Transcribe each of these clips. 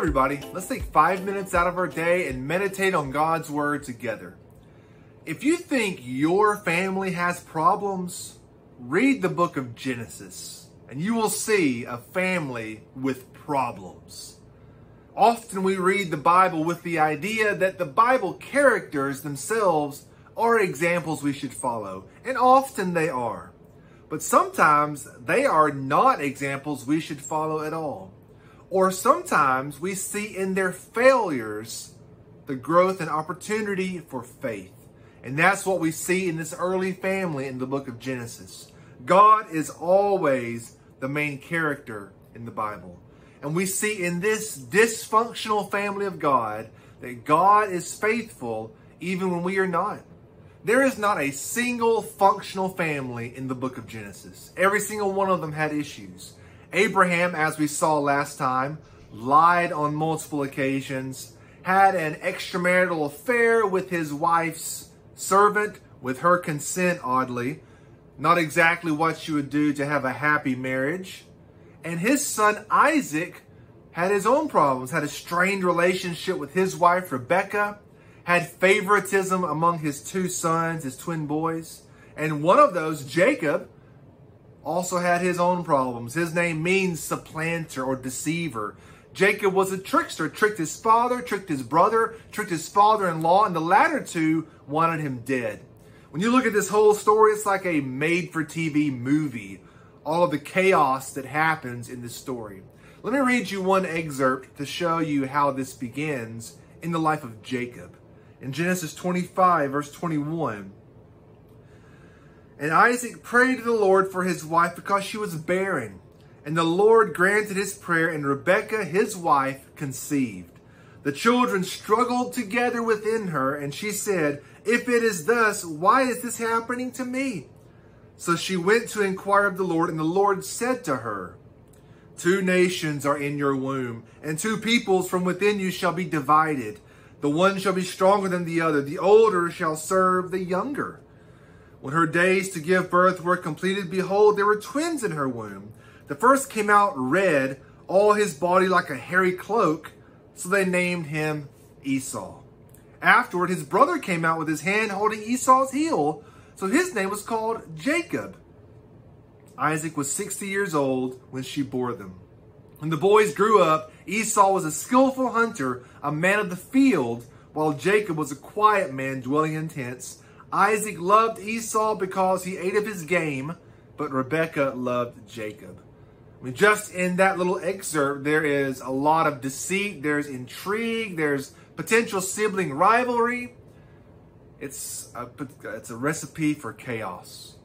everybody, let's take 5 minutes out of our day and meditate on God's Word together. If you think your family has problems, read the book of Genesis and you will see a family with problems. Often we read the Bible with the idea that the Bible characters themselves are examples we should follow, and often they are. But sometimes they are not examples we should follow at all. Or sometimes we see in their failures the growth and opportunity for faith. And that's what we see in this early family in the book of Genesis. God is always the main character in the Bible. And we see in this dysfunctional family of God that God is faithful even when we are not. There is not a single functional family in the book of Genesis. Every single one of them had issues. Abraham, as we saw last time, lied on multiple occasions, had an extramarital affair with his wife's servant, with her consent, oddly. Not exactly what you would do to have a happy marriage. And his son Isaac had his own problems, had a strained relationship with his wife Rebecca, had favoritism among his two sons, his twin boys. And one of those, Jacob, also had his own problems. His name means supplanter or deceiver. Jacob was a trickster, tricked his father, tricked his brother, tricked his father-in-law, and the latter two wanted him dead. When you look at this whole story, it's like a made-for-TV movie. All of the chaos that happens in this story. Let me read you one excerpt to show you how this begins in the life of Jacob. In Genesis 25, verse 21, "And Isaac prayed to the Lord for his wife because she was barren. And the Lord granted his prayer, and Rebekah, his wife, conceived. The children struggled together within her, and she said, 'If it is thus, why is this happening to me?' So she went to inquire of the Lord, and the Lord said to her, 'Two nations are in your womb, and two peoples from within you shall be divided. The one shall be stronger than the other. The older shall serve the younger.' When her days to give birth were completed, behold, there were twins in her womb. The first came out red, all his body like a hairy cloak, so they named him Esau. Afterward, his brother came out with his hand holding Esau's heel, so his name was called Jacob. Isaac was 60 years old when she bore them. When the boys grew up, Esau was a skillful hunter, a man of the field, while Jacob was a quiet man dwelling in tents. Isaac loved Esau because he ate of his game, but Rebekah loved Jacob." I mean, just in that little excerpt, there is a lot of deceit, there's intrigue, there's potential sibling rivalry. It's a recipe for chaos.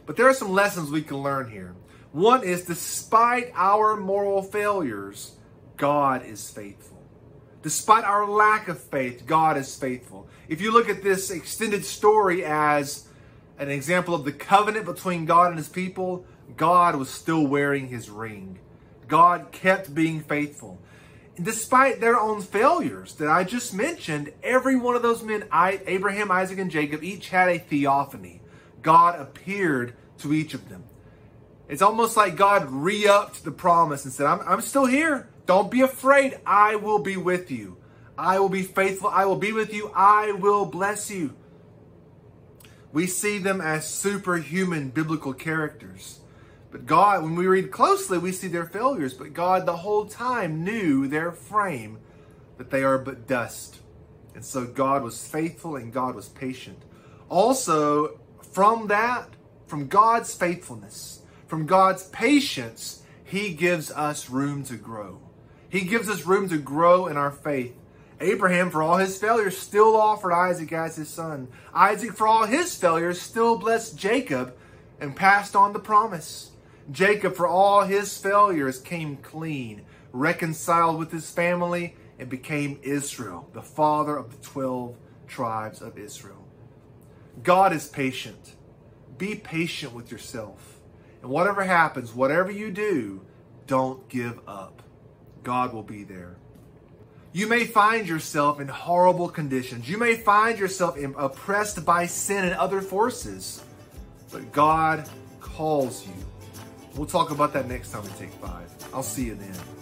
But there are some lessons we can learn here. One is, despite our moral failures, God is faithful. Despite our lack of faith, God is faithful. If you look at this extended story as an example of the covenant between God and his people, God was still wearing his ring. God kept being faithful. And despite their own failures that I just mentioned, every one of those men, Abraham, Isaac, and Jacob, each had a theophany. God appeared to each of them. It's almost like God re-upped the promise and said, I'm still here. Don't be afraid. I will be with you. I will be faithful. I will be with you. I will bless you. We see them as superhuman biblical characters. But God, when we read closely, we see their failures. But God the whole time knew their frame, that they are but dust. And so God was faithful and God was patient. Also, from God's faithfulness, from God's patience, he gives us room to grow. He gives us room to grow in our faith. Abraham, for all his failures, still offered Isaac as his son. Isaac, for all his failures, still blessed Jacob and passed on the promise. Jacob, for all his failures, came clean, reconciled with his family, and became Israel, the father of the 12 tribes of Israel. God is patient. Be patient with yourself. And whatever happens, whatever you do, don't give up. God will be there. You may find yourself in horrible conditions. You may find yourself oppressed by sin and other forces. But God calls you. We'll talk about that next time we Take 5. I'll see you then.